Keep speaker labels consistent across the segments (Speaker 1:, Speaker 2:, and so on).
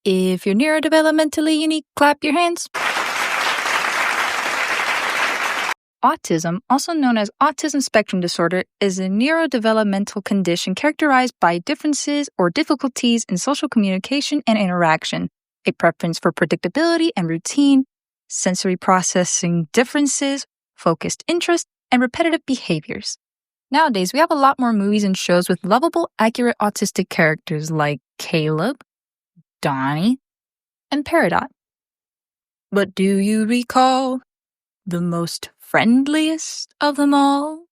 Speaker 1: If you're neurodevelopmentally unique, clap your hands. Autism, also known as autism spectrum disorder, is a neurodevelopmental condition characterized by differences or difficulties in social communication and interaction, a preference for predictability and routine, sensory processing differences, focused interest, and repetitive behaviors. Nowadays, we have a lot more movies and shows with lovable, accurate autistic characters like Caleb, Donnie, and Peridot. But do you recall the most friendliest of them all?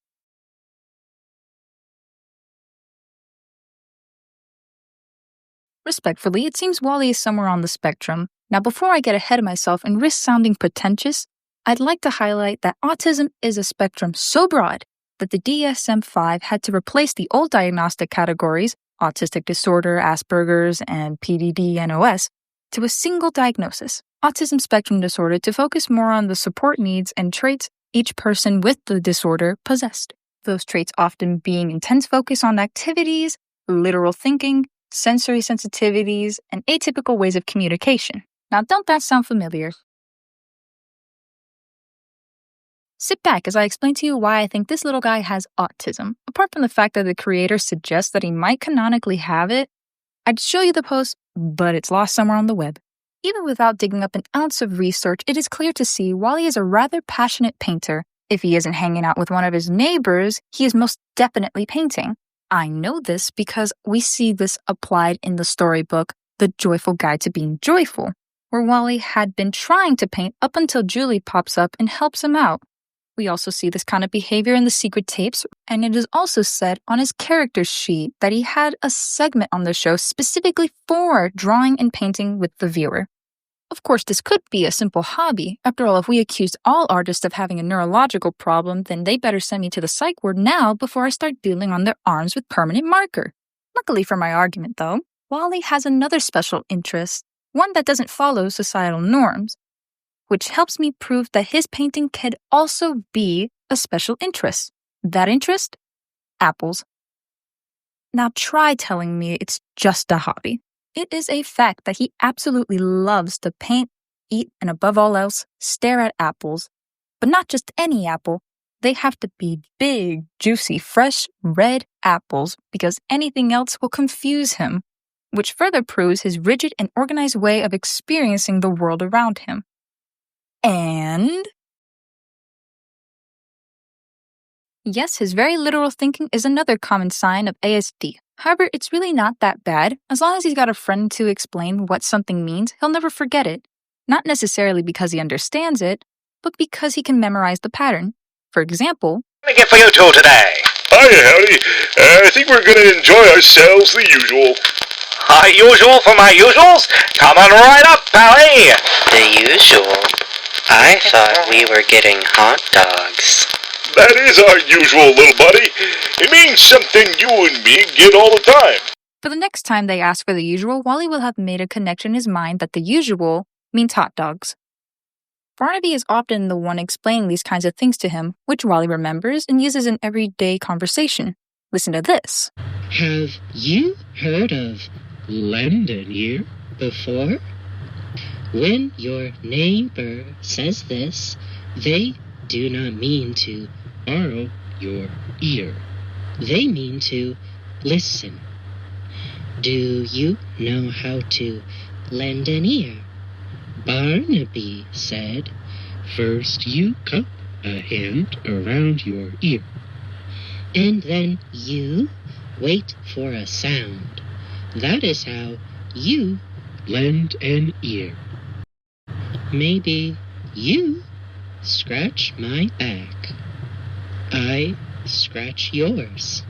Speaker 1: Respectfully, it seems Wally is somewhere on the spectrum. Now, before I get ahead of myself and risk sounding pretentious, I'd like to highlight that autism is a spectrum so broad that the DSM-5 had to replace the old diagnostic categories, autistic disorder, Asperger's, and PDD-NOS, to a single diagnosis, autism spectrum disorder, to focus more on the support needs and traits each person with the disorder possessed. Those traits often being intense focus on activities, literal thinking, sensory sensitivities, and atypical ways of communication. Now, don't that sound familiar? Sit back as I explain to you why I think this little guy has autism. Apart from the fact that the creator suggests that he might canonically have it, I'd show you the post, but it's lost somewhere on the web. Even without digging up an ounce of research, it is clear to see Wally is a rather passionate painter. If he isn't hanging out with one of his neighbors, he is most definitely painting. I know this because we see this applied in the storybook, The Joyful Guide to Being Joyful, where Wally had been trying to paint up until Julie pops up and helps him out. We also see this kind of behavior in the secret tapes, and it is also said on his character sheet that he had a segment on the show specifically for drawing and painting with the viewer. Of course, this could be a simple hobby. After all, if we accused all artists of having a neurological problem, then they better send me to the psych ward now before I start doodling on their arms with permanent marker. Luckily for my argument, though, Wally has another special interest, one that doesn't follow societal norms, which helps me prove that his painting could also be a special interest. That interest? Apples. Now try telling me it's just a hobby. It is a fact that he absolutely loves to paint, eat, and above all else, stare at apples. But not just any apple. They have to be big, juicy, fresh, red apples because anything else will confuse him, which further proves his rigid and organized way of experiencing the world around him. And yes, his very literal thinking is another common sign of ASD. However, it's really not that bad. As long as he's got a friend to explain what something means, he'll never forget it. Not necessarily because he understands it, but because he can memorize the pattern. For example,
Speaker 2: What can I get for you two today?
Speaker 3: Hiya, howdy. I think we're gonna enjoy ourselves the usual.
Speaker 2: Usual for my usuals? Coming right up, pally!
Speaker 4: The usual? I thought we were getting hot dogs.
Speaker 3: That is our usual, little buddy. It means something you and me get all the time.
Speaker 1: for the next time they ask for the usual, Wally will have made a connection in his mind that the usual means hot dogs. Barnaby is often the one explaining these kinds of things to him, which Wally remembers and uses in everyday conversation. Listen to this.
Speaker 5: Have you heard of London here before? When your neighbor says this, they do not mean to borrow your ear. They mean to listen. Do you know how to lend an ear? Barnaby said, first you cup a hand around your ear, and then you wait for a sound. That is how you lend an ear. Maybe you scratch my back. I scratch yours.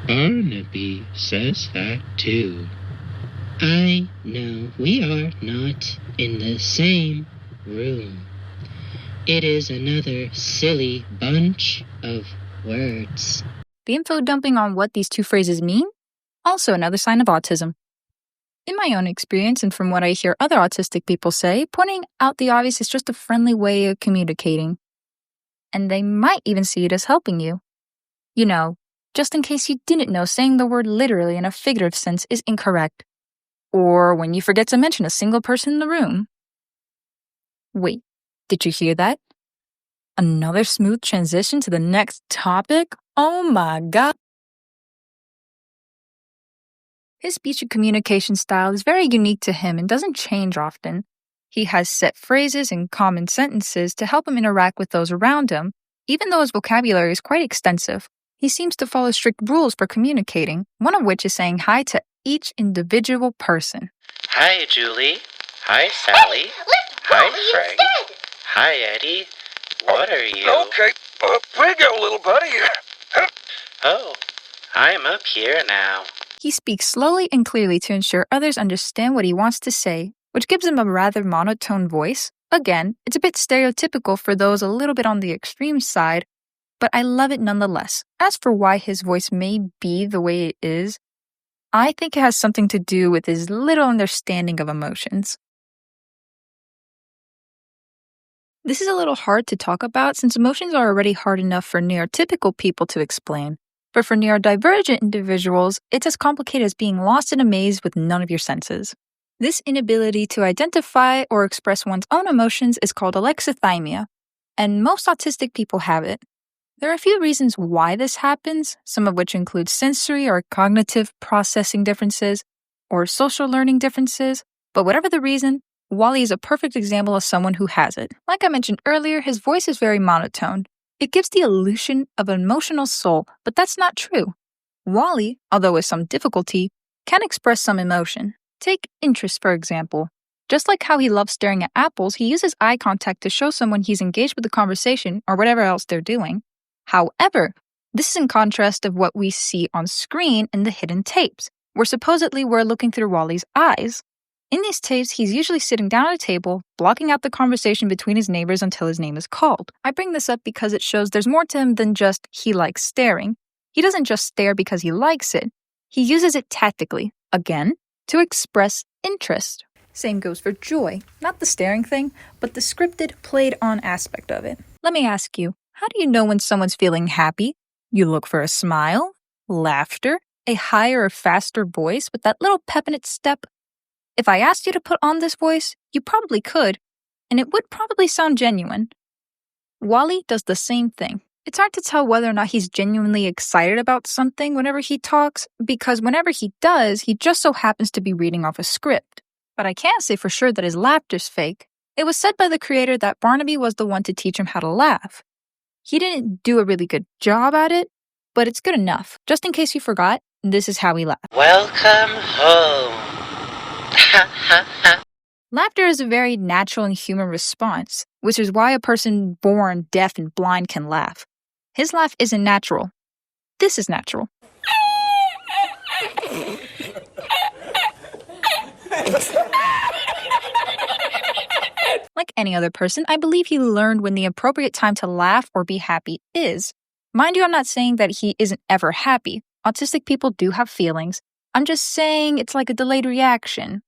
Speaker 5: Barnaby says that too. I know we are not in the same room. It is another silly bunch of words.
Speaker 1: The info dumping on what these two phrases mean? Also another sign of autism. In my own experience, and from what I hear other autistic people say, pointing out the obvious is just a friendly way of communicating. And they might even see it as helping you. You know, just in case you didn't know, saying the word literally in a figurative sense is incorrect. or when you forget to mention a single person in the room. Wait, did you hear that? Another smooth transition to the next topic? Oh my god! His speech and communication style is very unique to him and doesn't change often. He has set phrases and common sentences to help him interact with those around him, even though his vocabulary is quite extensive. He seems to follow strict rules for communicating, one of which is saying hi to each individual person.
Speaker 4: Hi, Julie. Hi, Sally. Hi, Frank. Hi, Eddie. What are you?
Speaker 2: Okay, here you go, little buddy.
Speaker 4: Oh, I'm up here now.
Speaker 1: He speaks slowly and clearly to ensure others understand what he wants to say, which gives him a rather monotone voice. Again, it's a bit stereotypical for those a little bit on the extreme side, but I love it nonetheless. As for why his voice may be the way it is, I think it has something to do with his little understanding of emotions. This is a little hard to talk about since emotions are already hard enough for neurotypical people to explain. But for neurodivergent individuals, it's as complicated as being lost in a maze with none of your senses. This inability to identify or express one's own emotions is called alexithymia, and most autistic people have it. There are a few reasons why this happens, some of which include sensory or cognitive processing differences, or social learning differences, but whatever the reason, Wally is a perfect example of someone who has it. Like I mentioned earlier, his voice is very monotone. It gives the illusion of an emotional soul, but that's not true. Wally, although with some difficulty, can express some emotion. Take interest, for example. Just like how he loves staring at apples, he uses eye contact to show someone he's engaged with the conversation or whatever else they're doing. However, this is in contrast of what we see on screen in the hidden tapes, where supposedly we're looking through Wally's eyes. In these tapes, he's usually sitting down at a table, blocking out the conversation between his neighbors until his name is called. I bring this up because it shows there's more to him than just he likes staring. He doesn't just stare because he likes it. He uses it tactically, again, to express interest. Same goes for joy. Not the staring thing, but the scripted, played-on aspect of it. Let me ask you, how do you know when someone's feeling happy? You look for a smile, laughter, a higher or faster voice with that little pep in its step. If I asked you to put on this voice, you probably could, and it would probably sound genuine. Wally does the same thing. It's hard to tell whether or not he's genuinely excited about something whenever he talks, because whenever he does, he just so happens to be reading off a script. But I can't say for sure that his laughter's fake. It was said by the creator that Barnaby was the one to teach him how to laugh. He didn't do a really good job at it, but it's good enough. Just in case you forgot, this is how he laughed.
Speaker 4: Welcome home.
Speaker 1: Laughter is a very natural and human response, which is why a person born deaf and blind can laugh. His laugh isn't natural. This is natural. Like any other person, I believe he learned when the appropriate time to laugh or be happy is. Mind you, I'm not saying that he isn't ever happy. Autistic people do have feelings. I'm just saying it's like a delayed reaction.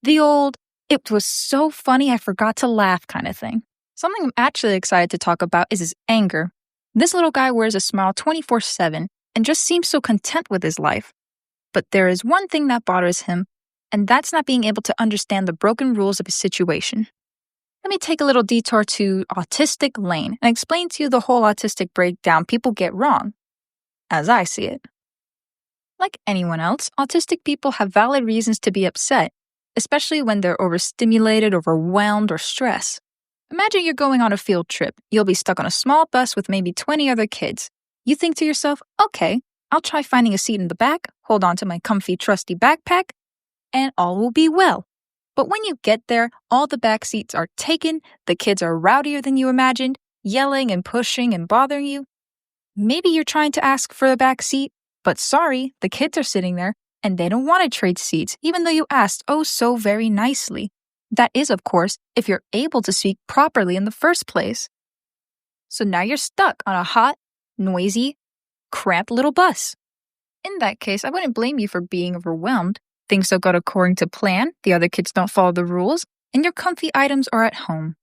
Speaker 1: The old, it was so funny I forgot to laugh kind of thing. Something I'm actually excited to talk about is his anger. This little guy wears a smile 24/7 and just seems so content with his life. But there is one thing that bothers him, and that's not being able to understand the broken rules of his situation. Let me take a little detour to autistic lane and explain to you the whole autistic breakdown people get wrong, as I see it. Like anyone else, autistic people have valid reasons to be upset, especially when they're overstimulated, overwhelmed, or stressed. Imagine you're going on a field trip. You'll be stuck on a small bus with maybe 20 other kids. You think to yourself, okay, I'll try finding a seat in the back, hold on to my comfy, trusty backpack, and all will be well. But when you get there, all the back seats are taken, the kids are rowdier than you imagined, yelling and pushing and bothering you. Maybe you're trying to ask for a back seat, but sorry, the kids are sitting there, and they don't want to trade seats, even though you asked oh so very nicely. That is, of course, if you're able to speak properly in the first place. So now you're stuck on a hot, noisy, cramped little bus. In that case, I wouldn't blame you for being overwhelmed. Things don't go according to plan, the other kids don't follow the rules, and your comfy items are at home.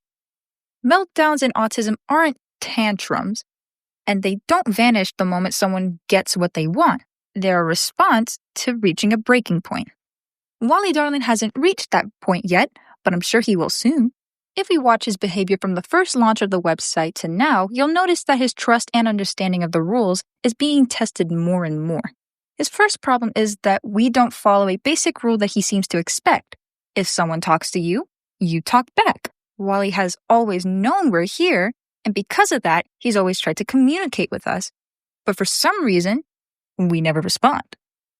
Speaker 1: Meltdowns in autism aren't tantrums, and they don't vanish the moment someone gets what they want. They're a response to reaching a breaking point. Wally darling hasn't reached that point yet, but I'm sure he will soon. If we watch his behavior from the first launch of the website to now, you'll notice that his trust and understanding of the rules is being tested more and more. His first problem is that we don't follow a basic rule that he seems to expect. If someone talks to you, you talk back. Wally has always known we're here, and because of that, he's always tried to communicate with us. But for some reason, we never respond.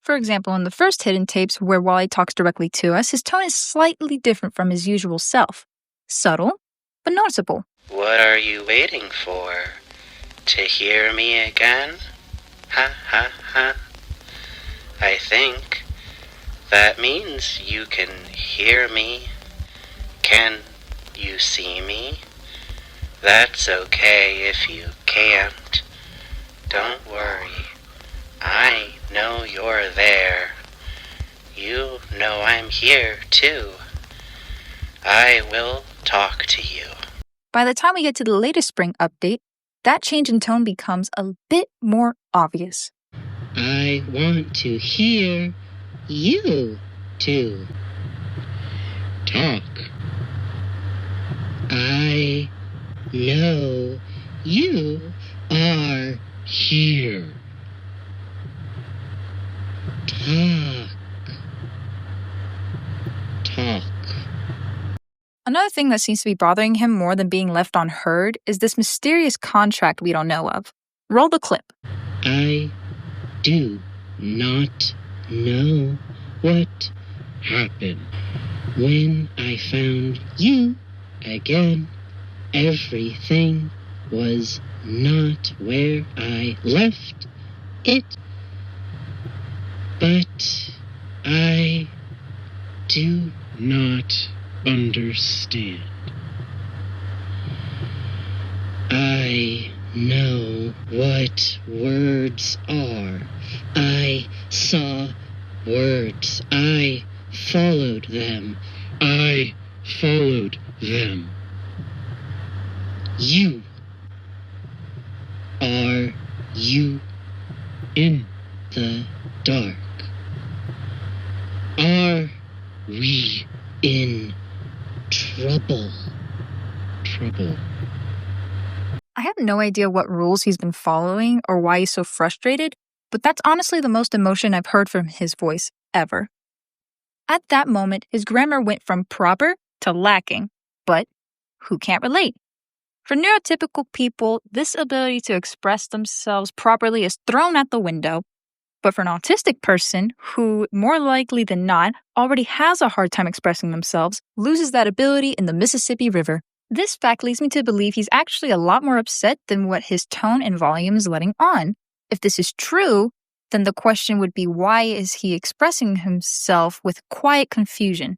Speaker 1: For example, in the first hidden tapes where Wally talks directly to us, his tone is slightly different from his usual self. Subtle, but noticeable.
Speaker 4: What are you waiting for? To hear me again? Ha ha ha. I think that means you can hear me. Can you see me? That's okay if you can't. Don't worry. I know you're there. You know I'm here too. I will talk to you.
Speaker 1: By the time we get to the latest spring update, that change in tone becomes a bit more obvious.
Speaker 5: I want to hear you too. Talk. I know you are here. Talk. Talk.
Speaker 1: Another thing that seems to be bothering him more than being left unheard is this mysterious contract we don't know of. Roll the clip.
Speaker 5: I do not know what happened. When I found you again, everything was not where I left it. But I do not understand. I know what words are. I saw words. I followed them. I followed them. You. Are you in the dark? Are we in trouble? Trouble.
Speaker 1: I have no idea what rules he's been following or why he's so frustrated, but that's honestly the most emotion I've heard from his voice ever. At that moment, his grammar went from proper to lacking, but who can't relate? For neurotypical people, this ability to express themselves properly is thrown out the window. But for an autistic person who, more likely than not, already has a hard time expressing themselves, loses that ability in the Mississippi River. This fact leads me to believe he's actually a lot more upset than what his tone and volume is letting on. If this is true, then the question would be, why is he expressing himself with quiet confusion?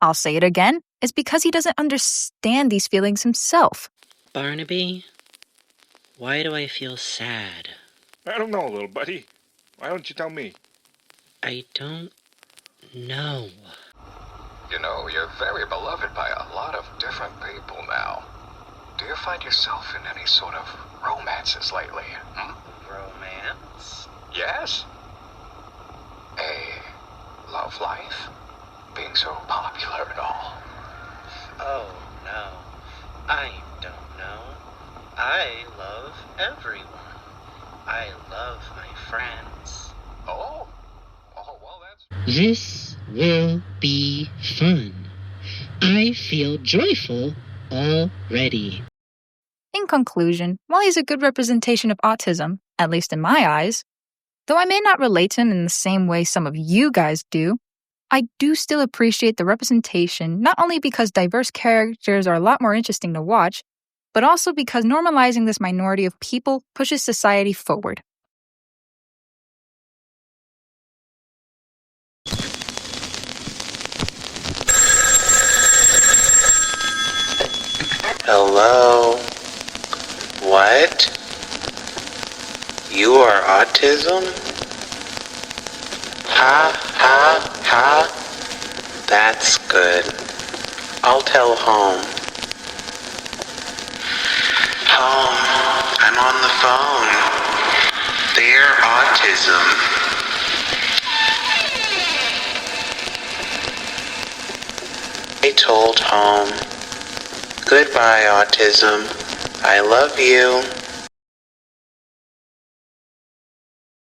Speaker 1: I'll say it again. It's because he doesn't understand these feelings himself.
Speaker 4: Barnaby, why do I feel sad?
Speaker 3: I don't know, little buddy. Why don't you tell me?
Speaker 4: I don't know.
Speaker 6: You know, you're very beloved by a lot of different people now. Do you find yourself in any sort of romances lately?
Speaker 4: Romance?
Speaker 6: Yes? A love life? Being so popular and all.
Speaker 4: Oh, no. I don't know. I love everyone. I love my friends.
Speaker 6: Oh? Oh, well, that's...
Speaker 5: This will be fun. I feel joyful already.
Speaker 1: In conclusion, Wally's a good representation of autism, at least in my eyes. Though I may not relate to him in the same way some of you guys do, I do still appreciate the representation, not only because diverse characters are a lot more interesting to watch, but also because normalizing this minority of people pushes society forward.
Speaker 4: Hello? What? You are autism? Ha, ha, ha. That's good. I'll tell home. Home, I'm on the phone. They're autism. I told home. Goodbye, Autism. I love you.